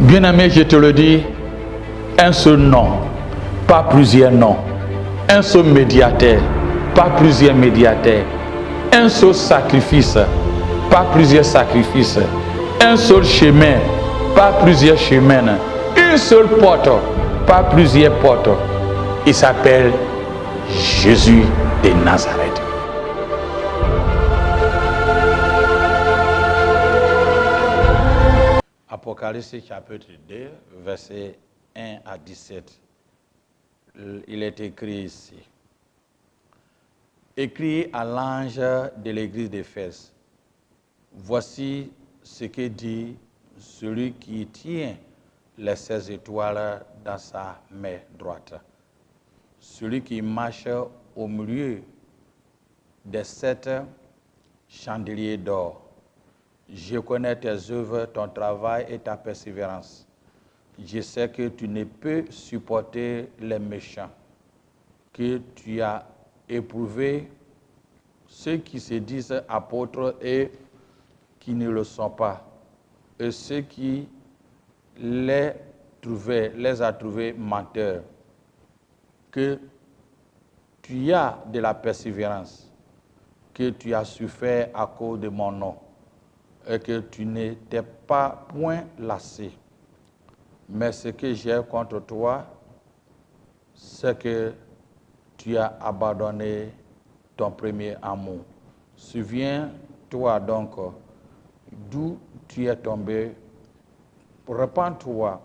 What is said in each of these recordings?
Bien-aimé, je te le dis, un seul nom, pas plusieurs noms. Un seul médiateur, pas plusieurs médiateurs. Un seul sacrifice, pas plusieurs sacrifices. Un seul chemin, pas plusieurs chemins. Une seule porte, pas plusieurs portes. Il s'appelle Jésus de Nazareth. Apocalypse chapitre 2, versets 1 à 17. Il est écrit ici. Écrit à l'ange de l'église d'Éphèse. Voici ce que dit celui qui tient les 16 étoiles dans sa main droite. Celui qui marche au milieu des 7 chandeliers d'or. Je connais tes œuvres, ton travail et ta persévérance. Je sais que tu ne peux supporter les méchants, que tu as éprouvé ceux qui se disent apôtres et qui ne le sont pas, et ceux qui les a trouvés menteurs, que tu as de la persévérance, que tu as souffert à cause de mon nom, et que tu n'étais pas point lassé. Mais ce que j'ai contre toi, c'est que tu as abandonné ton premier amour. Souviens-toi donc d'où tu es tombé. Repends-toi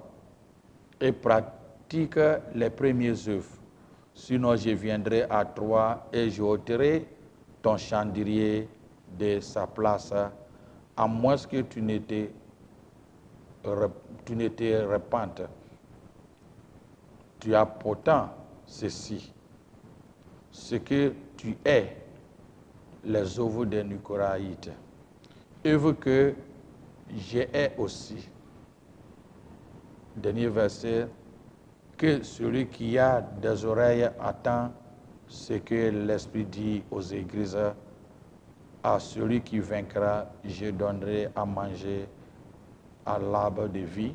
et pratique les premières œuvres. Sinon, je viendrai à toi et j'ôterai ton chandelier de sa place, à moins que tu ne te repentes. Tu as pourtant ceci, ce que tu es, les œuvres des Nicolaïtes, œuvres que j'ai aussi. Dernier verset, que celui qui a des oreilles attend ce que l'Esprit dit aux églises. À celui qui vaincra, je donnerai à manger à l'arbre de vie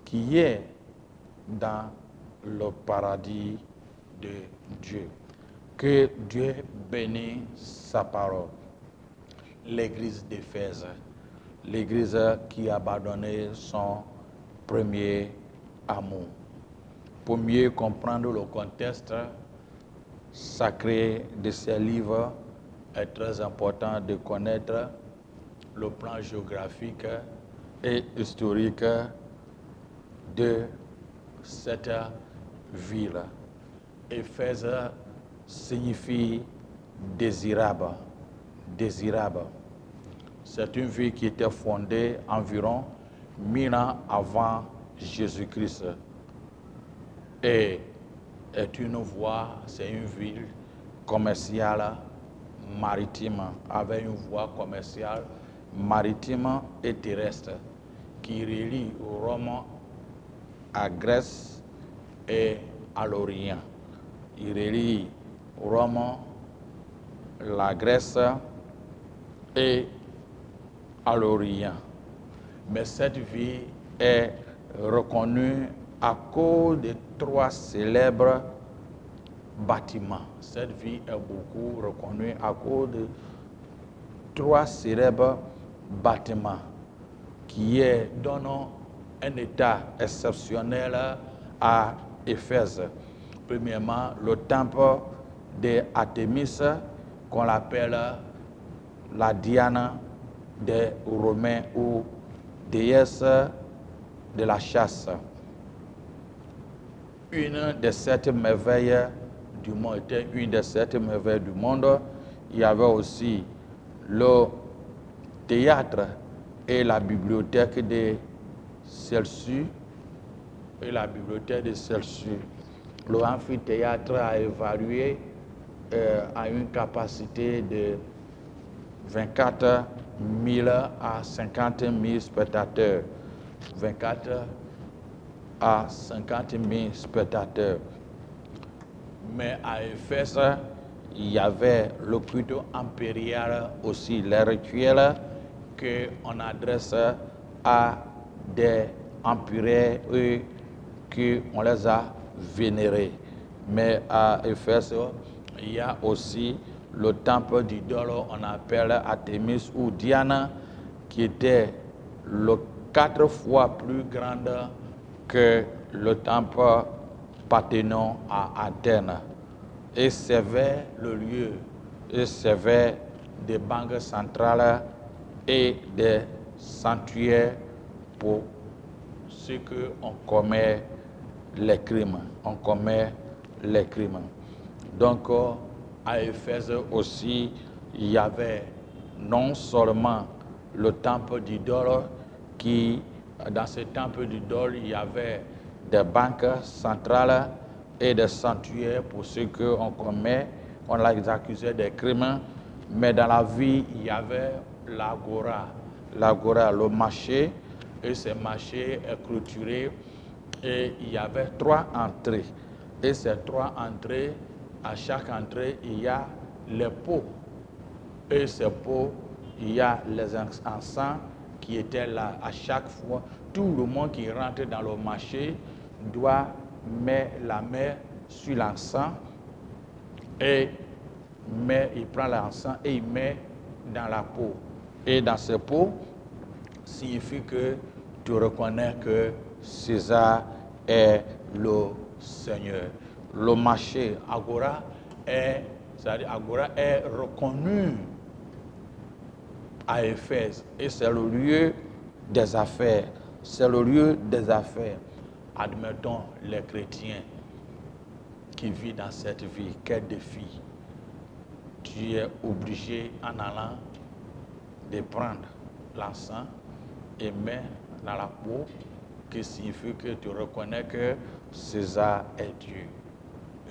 qui est dans le paradis de Dieu. Que Dieu bénisse sa parole. L'église d'Éphèse, l'église qui a abandonné son premier amour. Pour mieux comprendre le contexte sacré de ces livres, est très important de connaître le plan géographique et historique de cette ville. Éphèse signifie désirable. Désirable. C'est une ville qui était fondée environ 1000 ans avant Jésus-Christ. Et est une voie, c'est une ville commerciale maritime, avec une voie commerciale maritime et terrestre qui relie Rome à Grèce et à l'Orient. Il relie Rome, la Grèce et à l'Orient. Mais cette ville est reconnue à cause de 3 célèbres bâtiments. Cette ville est beaucoup reconnue à cause de 3 célèbres bâtiments qui donnent un état exceptionnel à Éphèse. Premièrement, le temple d'Artémis, qu'on appelle la Diane des Romains ou déesse de la chasse. Une des 7 merveilles du monde était une des 7 merveilles du monde. Il y avait aussi le théâtre et la bibliothèque de Celsus. Le amphithéâtre a évalué à une capacité de 24 000 à 50 000 spectateurs. 24 à 50 000 spectateurs. Mais à Éphèse, il y avait le culte impérial aussi, les rituels qu'on adresse à des empiraires et qu'on les a vénérés. Mais à Éphèse, il y a aussi le temple d'idole, on appelle Artémis ou Diana, qui était le 4 fois plus grande que le temple Parthénon à Athènes. Et servait le lieu, et servait des banques centrales et des sanctuaires pour ceux qu'on commet les crimes. On commet les crimes. Donc, à Éphèse aussi, il y avait non seulement le temple d'idole, qui, dans ce temple d'idole, il y avait des banques centrales et des sanctuaires pour ceux qu'on commet, on les accusait des crimes, mais dans la vie, il y avait l'agora, le marché, et ce marché est clôturé, et il y avait 3 entrées. Et ces 3 entrées, à chaque entrée, il y a les pots. Et ces pots, il y a les encens qui étaient là. À chaque fois, tout le monde qui rentre dans le marché doit mettre la main sur l'encens et il prend l'encens et il met dans la peau. Et dans ce pot, signifie que tu reconnais que César est le Seigneur. Le marché Agora est reconnu à Éphèse et c'est le lieu des affaires. C'est le lieu des affaires. Admettons les chrétiens qui vivent dans cette vie, quel défi. Tu es obligé en allant de prendre l'encens et mettre dans la peau, qui signifie que tu reconnais que César est Dieu.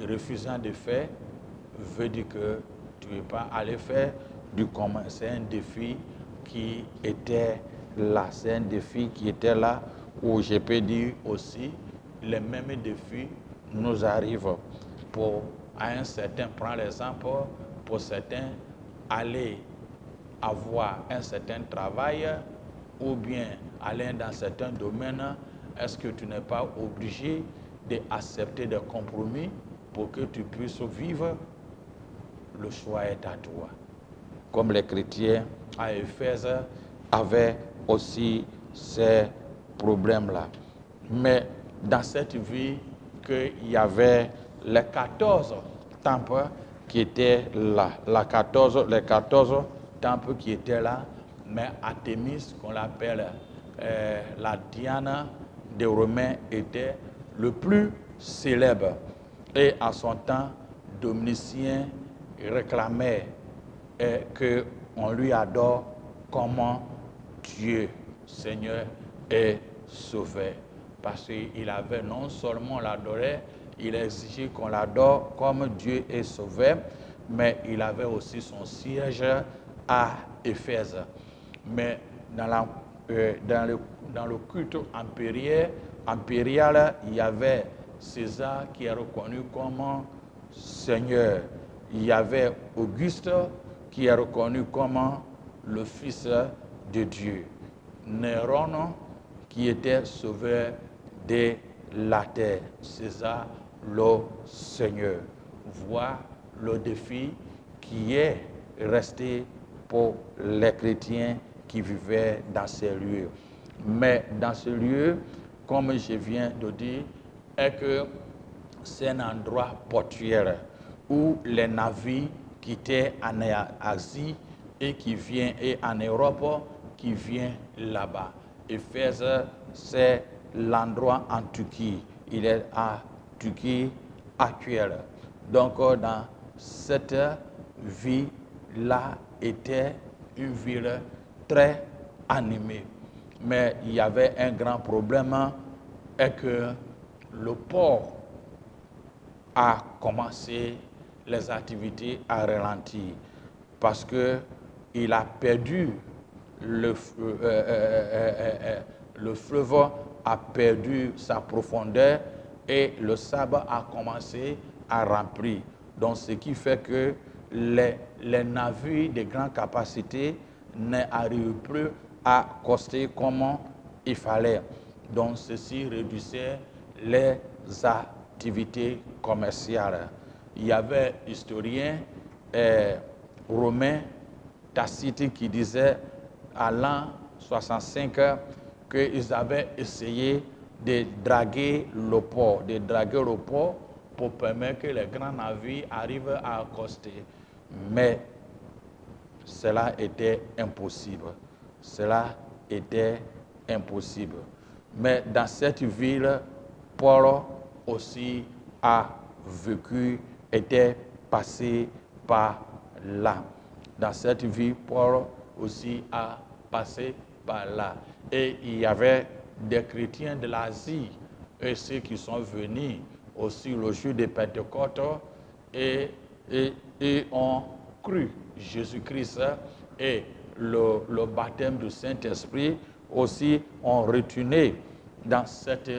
Refusant de faire veut dire que tu ne veux pas aller faire du commun. C'est un défi qui était là. C'est un défi qui était là où je peux dire aussi les mêmes défis nous arrivent pour, à un certain, prends l'exemple, pour certains, aller avoir un certain travail ou bien aller dans certains domaines. Est-ce que tu n'es pas obligé d'accepter des compromis pour que tu puisses vivre? Le choix est à toi. Comme les chrétiens à Éphèse avaient aussi ces problèmes-là. Mais dans cette vie, qu'il y avait les 14 temples qui étaient là. Les 14 temples qui étaient là, mais Artémis, qu'on l'appelle la Diana des Romains, était le plus célèbre. Et à son temps, Domitien réclamait qu'on lui adore comme Dieu, Seigneur et Sauveur. Parce qu'il avait non seulement l'adoré, il exigeait qu'on l'adore comme Dieu et Sauveur, mais il avait aussi son siège à Éphèse. Mais dans le culte impérial, il y avait César qui est reconnu comme Seigneur. Il y avait Auguste qui est reconnu comme le Fils de Dieu. Néron qui était sauveur de la terre. César, le Seigneur. Voilà le défi qui est resté pour les chrétiens qui vivaient dans ces lieux. Mais dans ce lieu, comme je viens de dire, est que c'est un endroit portuaire où les navires qui étaient en Asie et qui viennent et en Europe qui viennent là-bas. Éphèse, c'est l'endroit en Turquie. Il est à Turquie actuelle. Donc, dans cette ville-là était une ville très animée. Mais il y avait un grand problème, est que le port a commencé les activités à ralentir parce que il a perdu le fleuve a perdu sa profondeur et le sable a commencé à remplir. Donc, ce qui fait que les navires de grande capacité n'arrivent plus à coster comme il fallait. Donc, ceci réduisait les activités commerciales. Il y avait un historien romain Tacite qui disait à l'an 65 qu'ils avaient essayé de draguer le port, pour permettre que les grands navires arrivent à accoster. Mais cela était impossible. Cela était impossible. Mais dans cette ville, Paul aussi a vécu, était passé par là. Dans cette ville, Paul aussi a passé par là. Et il y avait des chrétiens de l'Asie et ceux qui sont venus aussi le jour de Pentecôte et ont cru Jésus-Christ et le baptême du Saint-Esprit aussi ont retourné dans cette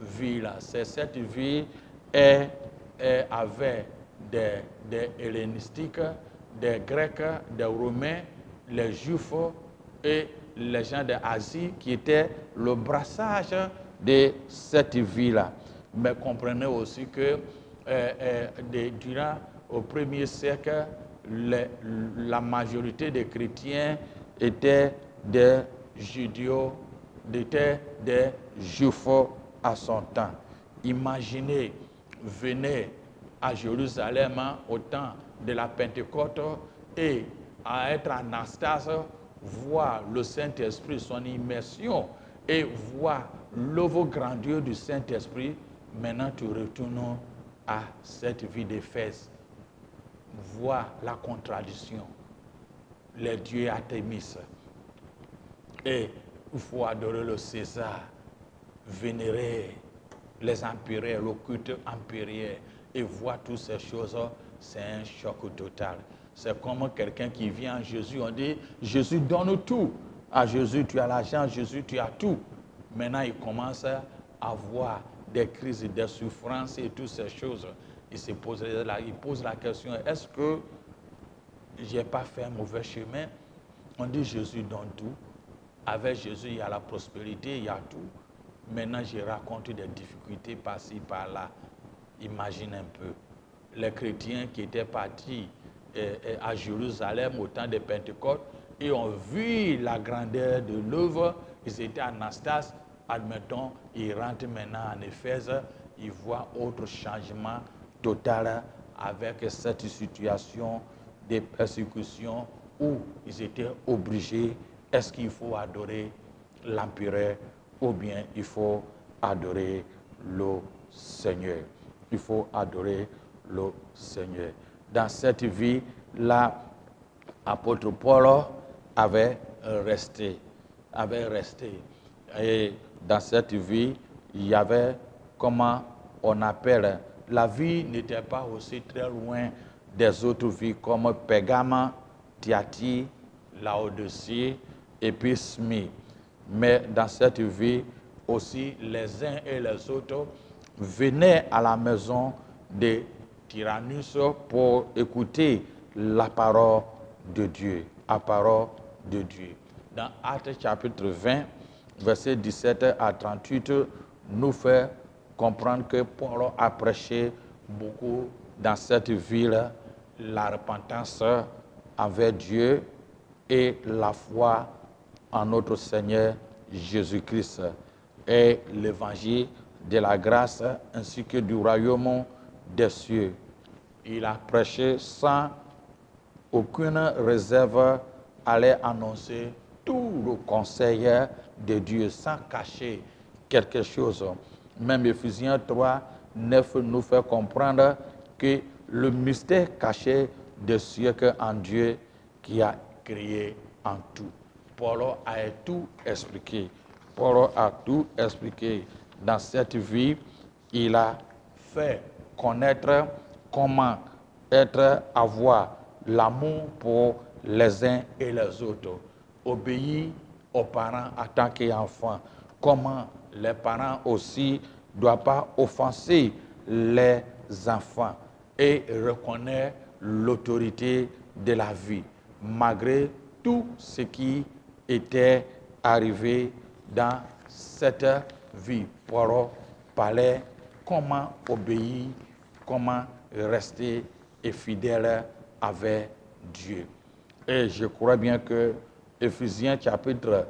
ville-là. Cette ville avait des hellénistiques, des Grecs, des Romains, les Juifs et les gens d'Asie qui étaient le brassage de cette ville-là. Mais comprenez aussi que durant au 1er siècle, la majorité des chrétiens étaient des judéo, étaient des juifs à son temps. Imaginez, venez à Jérusalem au temps de la Pentecôte et à être Anastase, voir le Saint-Esprit, son immersion et voir l'œuvre grandiose du Saint-Esprit. Maintenant, tu retournes à cette vie d'Éphèse. Voir la contradiction, les dieux Artémis. Et il faut adorer le César, vénérer les empiraires, le culte empirier, et voir toutes ces choses, c'est un choc total. C'est comme quelqu'un qui vient à Jésus, on dit, Jésus donne tout. À Jésus, tu as l'argent, Jésus, tu as tout. Maintenant, il commence à avoir des crises, des souffrances et toutes ces choses. Il pose la question, est-ce que je n'ai pas fait un mauvais chemin? On dit Jésus donne tout. Avec Jésus, il y a la prospérité, il y a tout. Maintenant, je raconte des difficultés par-ci, par-là. Imagine un peu. Les chrétiens qui étaient partis à Jérusalem au temps de Pentecôte et ont vu la grandeur de l'œuvre, ils étaient Anastas, admettons, ils rentrent maintenant en Éphèse, ils voient autre changement total avec cette situation de persécution où ils étaient obligés, est-ce qu'il faut adorer l'empereur ou bien il faut adorer le Seigneur? Il faut adorer le Seigneur. Dans cette vie, l'apôtre Paul avait resté. Et dans cette vie, il y avait, comment on appelle, la vie n'était pas aussi très loin des autres vies comme Pergame, Thyatire, Laodicée et puis Smyrne. Mais dans cette vie, aussi, les uns et les autres venaient à la maison de Tyrannus pour écouter la parole de Dieu. La parole de Dieu. Dans Actes chapitre 20, versets 17 à 38, nous fait comprendre que Paul a prêché beaucoup dans cette ville la repentance envers Dieu et la foi en notre Seigneur Jésus-Christ et l'évangile de la grâce ainsi que du royaume des cieux. Il a prêché sans aucune réserve, allait annoncer tout le conseil de Dieu sans cacher quelque chose. Même Éphésiens 3, 9 nous fait comprendre que le mystère caché des siècles en Dieu qui a créé en tout. Paul a tout expliqué. Paul a tout expliqué. Dans cette vie, il a fait connaître comment avoir l'amour pour les uns et les autres. Obéir aux parents en tant qu'enfants. Comment les parents aussi ne doivent pas offenser les enfants et reconnaître l'autorité de la vie, malgré tout ce qui était arrivé dans cette vie. Paul parlait comment obéir, comment rester et fidèle avec Dieu. Et je crois bien que Éphésiens chapitre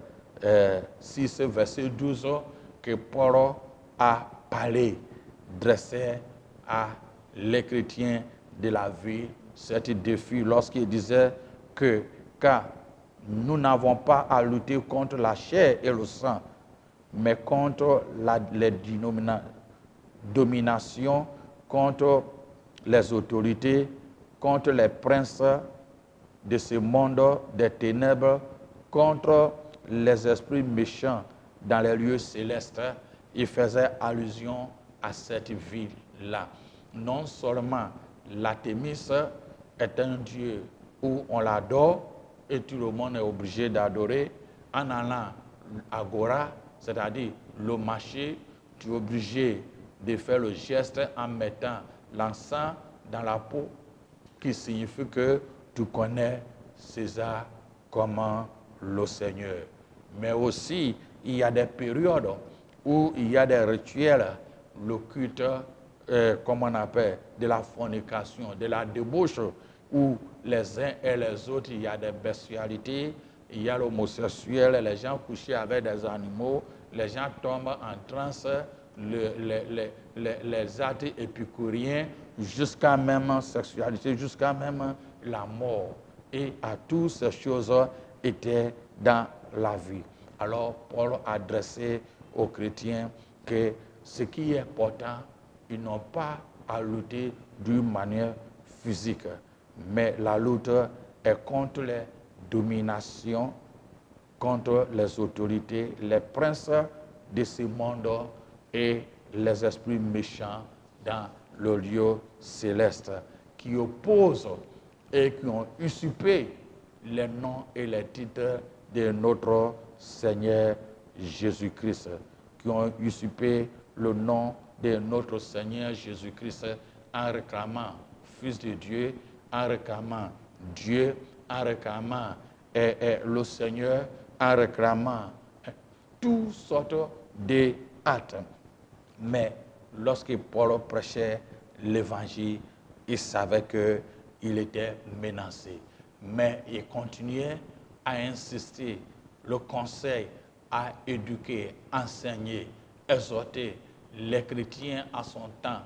6, verset 12, que Paul a parlé, dressé à les chrétiens de la vie cet défi lorsqu'il disait que car nous n'avons pas à lutter contre la chair et le sang, mais contre les dominations, contre les autorités, contre les princes de ce monde des ténèbres, contre les esprits méchants dans les lieux célestes. Il faisait allusion à cette ville-là. Non seulement l'Artémis est un dieu où on l'adore et tout le monde est obligé d'adorer, en allant à Agora, c'est-à-dire le marché, tu es obligé de faire le geste en mettant l'encens dans la peau, qui signifie que tu connais César comme le Seigneur. Mais aussi, il y a des périodes où il y a des rituels, le culte, comme on appelle, de la fornication, de la débauche, où les uns et les autres, il y a des bestialités, il y a l'homosexuel, les gens couchés avec des animaux, les gens tombent en transe, les actes épicuriens, jusqu'à même sexualité, jusqu'à même la mort. Et à toutes ces choses étaient dans la vie. Alors Paul a adressé aux chrétiens que ce qui est important, ils n'ont pas à lutter d'une manière physique, mais la lutte est contre les dominations, contre les autorités, les princes de ce monde et les esprits méchants dans le lieu céleste, qui opposent et qui ont usurpé les noms et les titres de notre Seigneur Jésus-Christ, qui ont usurpé le nom de notre Seigneur Jésus-Christ en réclamant Fils de Dieu, en réclamant Dieu, en réclamant le Seigneur, en réclamant toutes sortes d'actes. Mais lorsque Paul prêchait l'évangile, il savait qu'il était menacé. Mais il continuait à insister. Le conseil à éduquer, enseigner, exhorter les chrétiens à son temps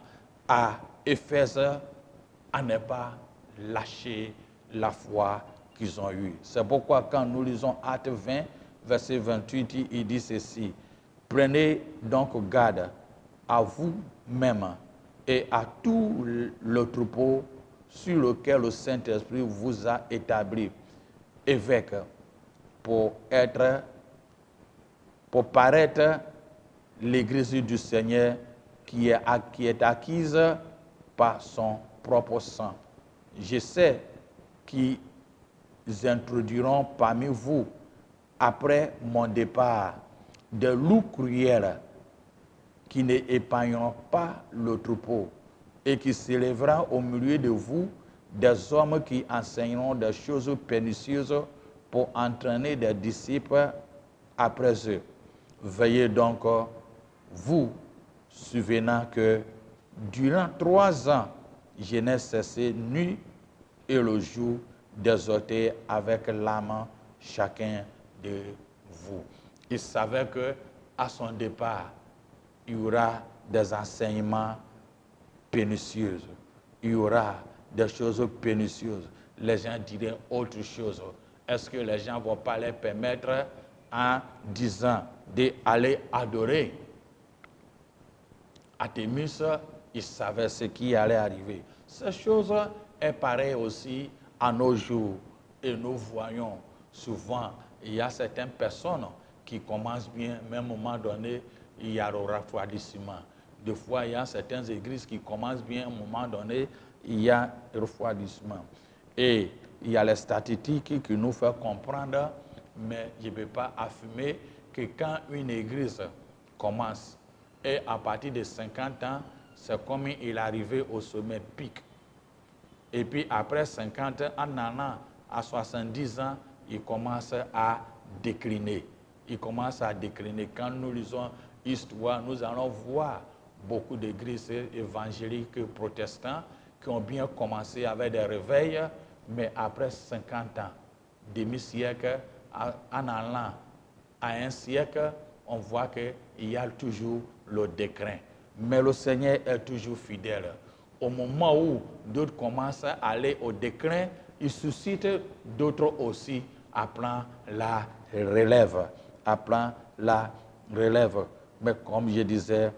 à Éphèse à ne pas lâcher la foi qu'ils ont eue. C'est pourquoi quand nous lisons Actes 20, verset 28, il dit ceci: prenez donc garde à vous-même et à tout le troupeau sur lequel le Saint-Esprit vous a établi évêque pour paraître l'Église du Seigneur qui est acquise par son propre sang. Je sais qu'ils introduiront parmi vous, après mon départ, des loups cruels qui n'épargneront pas le troupeau et qui s'élèveront au milieu de vous des hommes qui enseigneront des choses pernicieuses pour entraîner des disciples après eux. Veillez donc, vous, souvenant que durant 3 ans, je n'ai cessé nuit et le jour d'exhorter avec l'âme chacun de vous. Il savait que à son départ, il y aura des enseignements pernicieux. Il y aura des choses pernicieuses. Les gens diraient autre chose. Est-ce que les gens ne vont pas les permettre en disant d'aller adorer Artémis? Il savait ce qui allait arriver. Ces choses est pareille aussi à nos jours. Et nous voyons souvent, il y a certaines personnes qui commencent bien, mais à un moment donné, il y a le refroidissement. Des fois, il y a certaines églises qui commencent bien, à un moment donné, il y a le refroidissement. Et il y a les statistiques qui nous font comprendre, mais je ne peux pas affirmer que quand une église commence, et à partir de 50 ans, c'est comme il est arrivé au sommet pic. Et puis après 50 ans, en allant à 70 ans, il commence à décliner. Il commence à décliner. Quand nous lisons histoire, nous allons voir beaucoup d'églises évangéliques protestantes qui ont bien commencé avec des réveils, mais après 50 ans, demi-siècle, en allant à un siècle, on voit qu'il y a toujours le déclin. Mais le Seigneur est toujours fidèle. Au moment où d'autres commencent à aller au déclin, il suscite d'autres aussi appelant la relève. Appelant la relève. Mais comme je disais,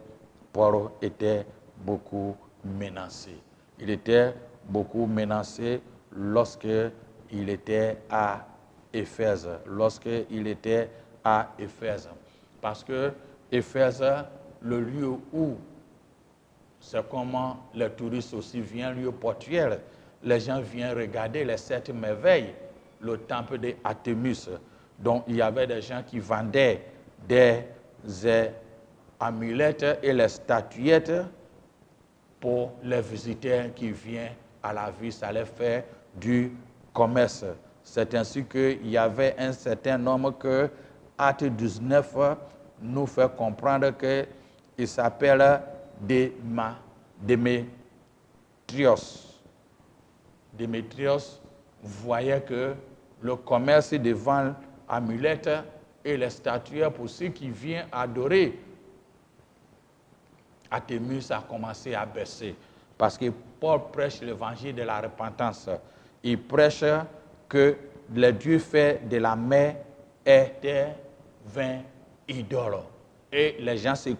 Paul était beaucoup menacé. Il était beaucoup menacé lorsqu'il était à Éphèse. Lorsqu'il était à Éphèse. Parce que Éphèse, le lieu où, c'est comment les touristes aussi viennent, lieu portuaire, les gens viennent regarder les 7 merveilles, le temple d'Artémis. Donc il y avait des gens qui vendaient des amulettes et les statuettes pour les visiteurs qui viennent à la ville. Ça allait faire du commerce. C'est ainsi qu'il y avait un certain nombre que Acte 19 nous fait comprendre qu'il s'appelle Démétrios. Démétrios voyait que le commerce de vente amulettes et les statues pour ceux qui viennent adorer Artémis a commencé à baisser. Parce que Paul prêche l'évangile de la repentance. Il prêche que les dieux faits de la mer étaient vains idoles. Et les gens se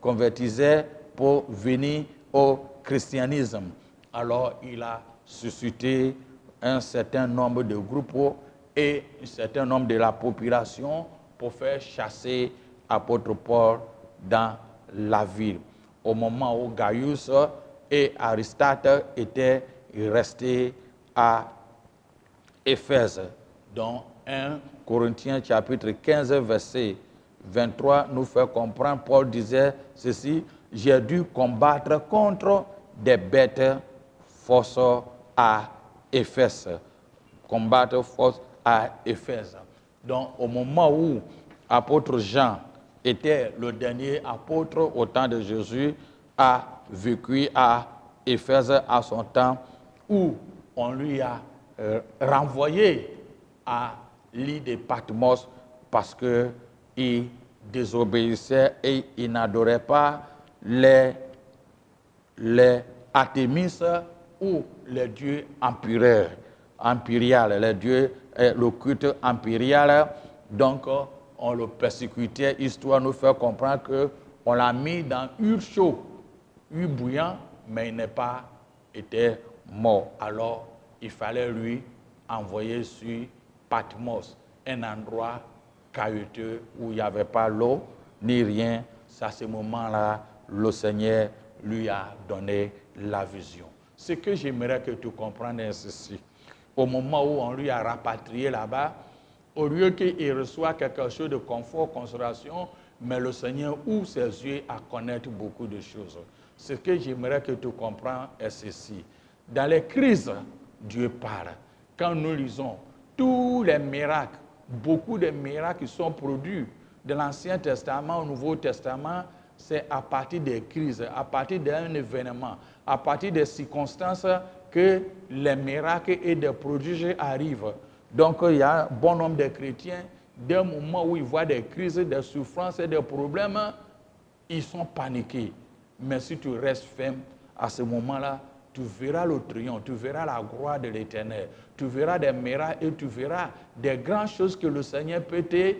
convertisaient pour venir au christianisme. Alors il a suscité un certain nombre de groupes et un certain nombre de la population pour faire chasser l'apôtre Paul dans la ville. Au moment où Gaius et Aristarque étaient restés à Éphèse. Dans 1 Corinthiens chapitre 15, verset 23, nous fait comprendre, Paul disait ceci, « J'ai dû combattre contre des bêtes force à Éphèse. » Combattre force à Éphèse. Donc au moment où l'apôtre Jean était le dernier apôtre au temps de Jésus, a vécu à Éphèse à son temps, où on lui a renvoyé à l'île de Patmos parce qu'il désobéissait et il n'adorait pas les Artémis ou les dieux impérial, les dieux, le culte impérial. Donc, on le persécutait. Histoire nous fait comprendre qu'on l'a mis dans ur chaud, ur bouillant, mais il n'est pas été mort. Alors, il fallait lui envoyer sur Patmos, un endroit caillouteux où il n'y avait pas l'eau ni rien. C'est à ce moment-là, le Seigneur lui a donné la vision. Ce que j'aimerais que tu comprennes est ceci. Au moment où on lui a rapatrié là-bas, au lieu qu'il reçoive quelque chose de confort, consolation, mais le Seigneur ouvre ses yeux à connaître beaucoup de choses. Ce que j'aimerais que tu comprennes est ceci. Dans les crises, Dieu parle. Quand nous lisons tous les miracles, beaucoup de miracles qui sont produits de l'Ancien Testament au Nouveau Testament, c'est à partir des crises, à partir d'un événement, à partir des circonstances que les miracles et des prodiges arrivent. Donc, il y a un bon nombre de chrétiens, dès le moment où ils voient des crises, des souffrances et des problèmes, ils sont paniqués. Mais si tu restes ferme, à ce moment-là, tu verras le triomphe, tu verras la gloire de l'Éternel, tu verras des miracles et tu verras des grandes choses que le Seigneur peut te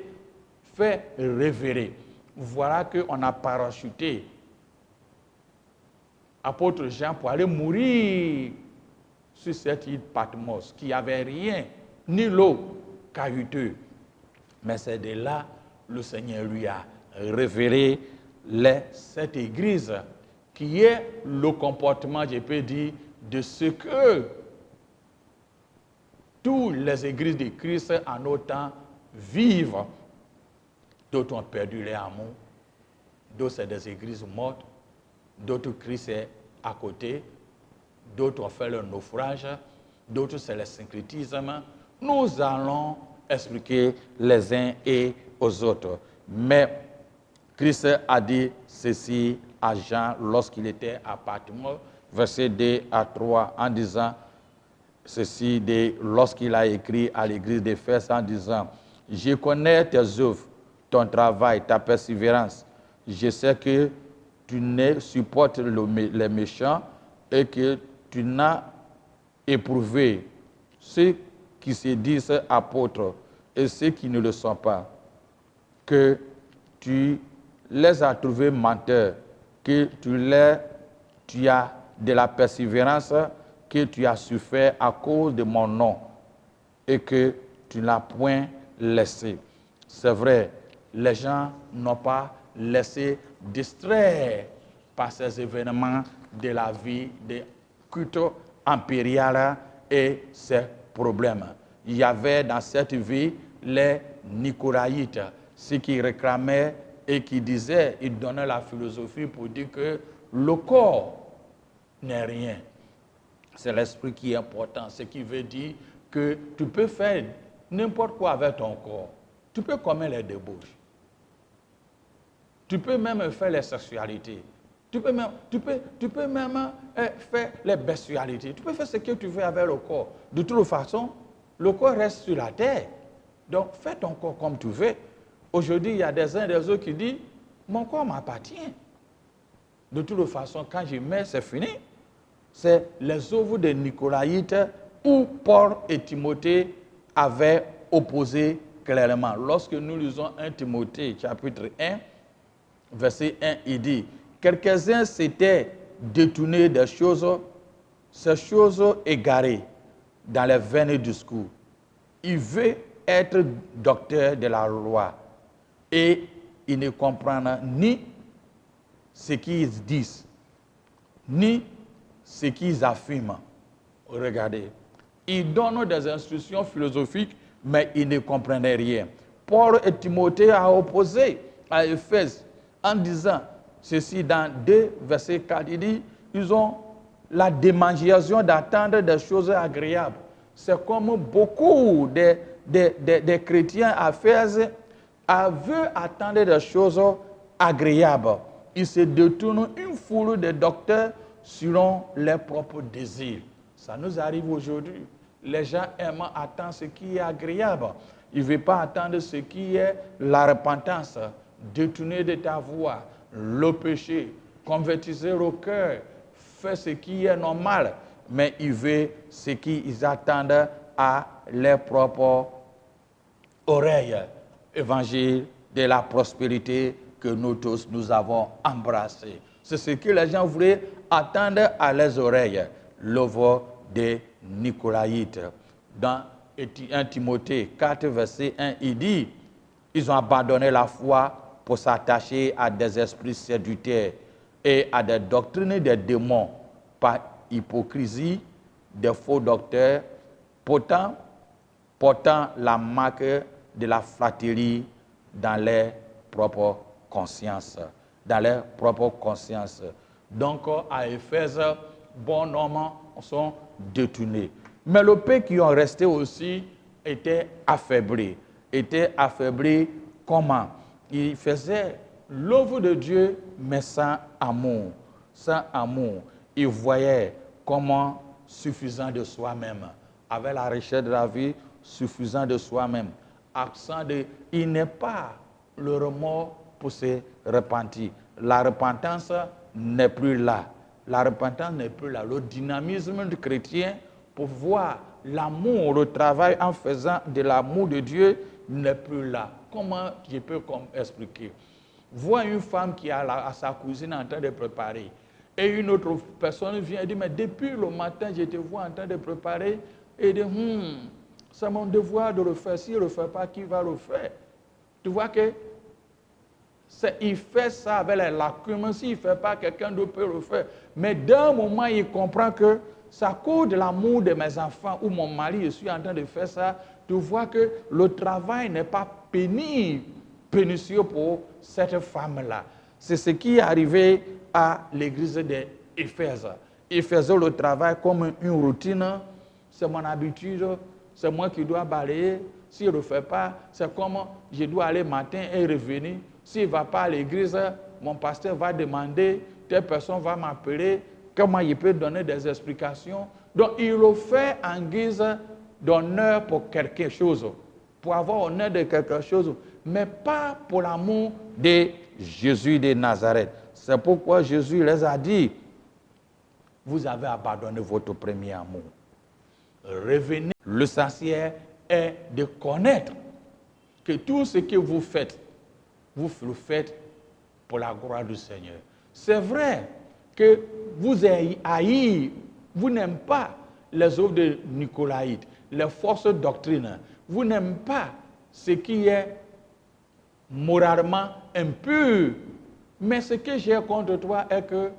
faire révéler. Voilà qu'on a parachuté apôtre Jean pour aller mourir sur cette île Patmos, qui n'avait rien, ni l'eau caillouteuse. Mais c'est de là le Seigneur lui a révélé cette église, qui est le comportement, je peux dire, de ce que toutes les églises de Christ en nos temps vivent. D'autres ont perdu leur amour, d'autres c'est des églises mortes, d'autres Christ est à côté, d'autres ont fait le naufrage, d'autres c'est le syncrétisme. Nous allons expliquer les uns et aux autres. Mais Christ a dit ceci à Jean lorsqu'il était à Patmos, verset 2 à 3, en disant ceci lorsqu'il a écrit à l'église d'Éphèse en disant « Je connais tes œuvres, ton travail, ta persévérance. Je sais que tu ne supportes les méchants et que tu n'as éprouvé ceux qui se disent apôtres et ceux qui ne le sont pas, que tu les as trouvés menteurs, que tu as de la persévérance, que tu as souffert à cause de mon nom et que tu n'as point laissé. » C'est vrai, les gens n'ont pas laissé distraire par ces événements de la vie des cultes impériales et ses problèmes. Il y avait dans cette vie les Nicolaïtes, ceux qui réclamaient et qui disaient, ils donnaient la philosophie pour dire que le corps n'est rien. C'est l'esprit qui est important, ce qui veut dire que tu peux faire n'importe quoi avec ton corps. Tu peux commettre les débauches. Tu peux même faire les sexualités. Tu peux même faire les bestialités. Tu peux faire ce que tu veux avec le corps. De toute façon, le corps reste sur la terre. Donc, fais ton corps comme tu veux. Aujourd'hui, il y a des uns et des autres qui disent, mon corps m'appartient. De toute façon, quand je mets, c'est fini. C'est les œuvres de Nicolaïtes où Paul et Timothée avaient opposé clairement. Lorsque nous lisons 1 Timothée, chapitre 1, verset 1, il dit, quelques-uns s'étaient détournés des choses, ces choses égarées dans les vains discours. Il veut être docteur de la loi et il ne comprend ni ce qu'ils disent, ni ce qu'ils affirment. Regardez, ils donnent des instructions philosophiques, mais ils ne comprennent rien. Paul et Timothée ont opposé à Éphèse en disant ceci dans 2, verset 4, il dit, ils ont la démangeaison d'attendre des choses agréables. C'est comme beaucoup des chrétiens à Éphèse veulent attendre des choses agréables. Ils se détournent une foule de docteurs selon leurs propres désirs. Ça nous arrive aujourd'hui. Les gens aiment attendre ce qui est agréable. Ils ne veulent pas attendre ce qui est la repentance, détourner de ta voie, le péché, convertir au cœur, faire ce qui est normal. Mais ils veulent ce qu'ils attendent à leurs propres oreilles. Évangile de la prospérité que nous tous nous avons embrassé. C'est ce que les gens voulaient attendre à leurs oreilles. L'œuvre des Nicolaïtes. Dans 1 Timothée 4, verset 1, il dit, ils ont abandonné la foi pour s'attacher à des esprits séducteurs et à des doctrines des démons par hypocrisie, des faux docteurs, portant la marque de la flatterie dans leur propre conscience. Dans leur propre conscience. Donc, à Éphèse, bon nombre sont détournés. Mais le pays qui ont resté aussi était affaibli. Était affaibli comment? Il faisait l'œuvre de Dieu, mais sans amour. Sans amour. Il voyait comment suffisant de soi-même. Avec la recherche de la vie, suffisant de soi-même. Accent de, il n'est pas le remords pour se repentir. La repentance n'est plus là. La repentance n'est plus là. Le dynamisme du chrétien pour voir l'amour, le travail en faisant de l'amour de Dieu n'est plus là. Comment je peux expliquer? Voir une femme qui est à sa cuisine en train de préparer et une autre personne vient et dit, mais depuis le matin, je te vois en train de préparer et dit, c'est mon devoir de le faire. S'il ne le fait pas, qui va le faire? Tu vois que il fait ça avec les lacunes. S'il ne fait pas, quelqu'un d'autre peut le faire. Mais d'un moment, il comprend que c'est à cause de l'amour de mes enfants ou mon mari, je suis en train de faire ça. Tu vois que le travail n'est pas pernicieux pour cette femme-là. C'est ce qui est arrivé à l'église d'Éphèse. Ils faisaient le travail comme une routine. C'est mon habitude. C'est moi qui dois balayer. S'il ne le fait pas, c'est comme je dois aller matin et revenir. S'il ne va pas à l'église, mon pasteur va demander, telle personne va m'appeler, comment il peut donner des explications. Donc, il le fait en guise d'honneur pour quelque chose, pour avoir honneur de quelque chose, mais pas pour l'amour de Jésus de Nazareth. C'est pourquoi Jésus les a dit, vous avez abandonné votre premier amour. Revenez. L'essentiel est de connaître que tout ce que vous le faites pour la gloire du Seigneur. C'est vrai que vous haïssez, vous n'aimez pas les œuvres de Nicolaïtes, les fausses doctrines. Vous n'aimez pas ce qui est moralement impur. Mais ce que j'ai contre toi est que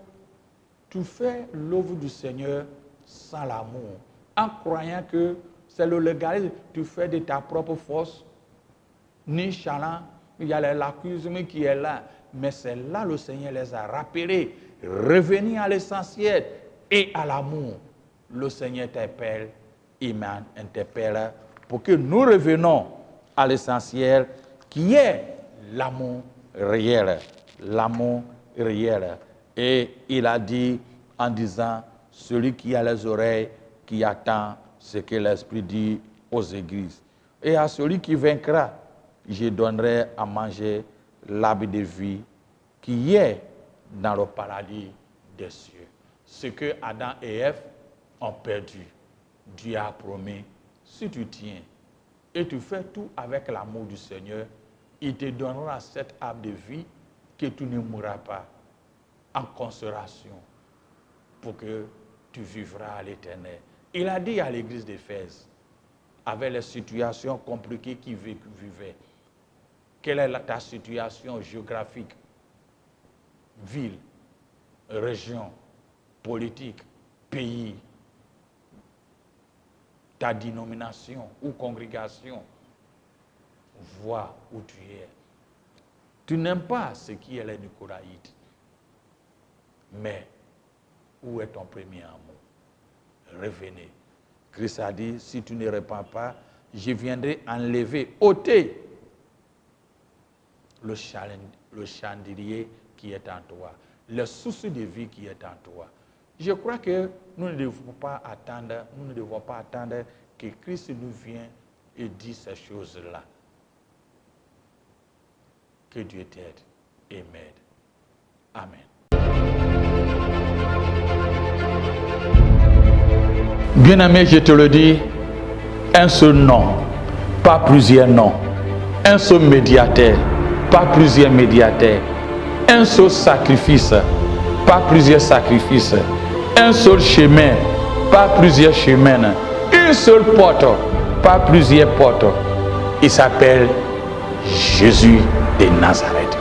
tu fais l'œuvre du Seigneur sans l'amour, en croyant que c'est le légalisme, tu fais de ta propre force, nonchalant, il y a l'accusation qui est là, mais c'est là le Seigneur les a rappelés, revenir à l'essentiel et à l'amour. Le Seigneur t'appelle, il m'interpelle pour que nous revenions à l'essentiel qui est l'amour réel. L'amour réel. Et il a dit en disant, celui qui a les oreilles, qui attend ce que l'Esprit dit aux églises. Et à celui qui vaincra, je donnerai à manger l'arbre de vie qui est dans le paradis des cieux. Ce que Adam et Ève ont perdu, Dieu a promis, si tu tiens et tu fais tout avec l'amour du Seigneur, il te donnera cet arbre de vie que tu ne mourras pas en consolation pour que tu vivras à l'éternel. Il a dit à l'église d'Éphèse, avec les situations compliquées qu'il vivait, quelle est ta situation géographique, ville, région, politique, pays, ta dénomination ou congrégation, vois où tu es. Tu n'aimes pas ce qui est les Nicolaïtes, mais où est ton premier amour? Revenez. Christ a dit, si tu ne répands pas, je viendrai enlever, ôter le chandelier qui est en toi, le souci de vie qui est en toi. Je crois que nous ne devons pas attendre que Christ nous vienne et dise ces choses-là. Que Dieu t'aide et m'aide. Amen. Bien-aimé, je te le dis, un seul nom, pas plusieurs noms. Un seul médiateur, pas plusieurs médiateurs. Un seul sacrifice, pas plusieurs sacrifices. Un seul chemin, pas plusieurs chemins. Une seule porte, pas plusieurs portes. Il s'appelle Jésus de Nazareth.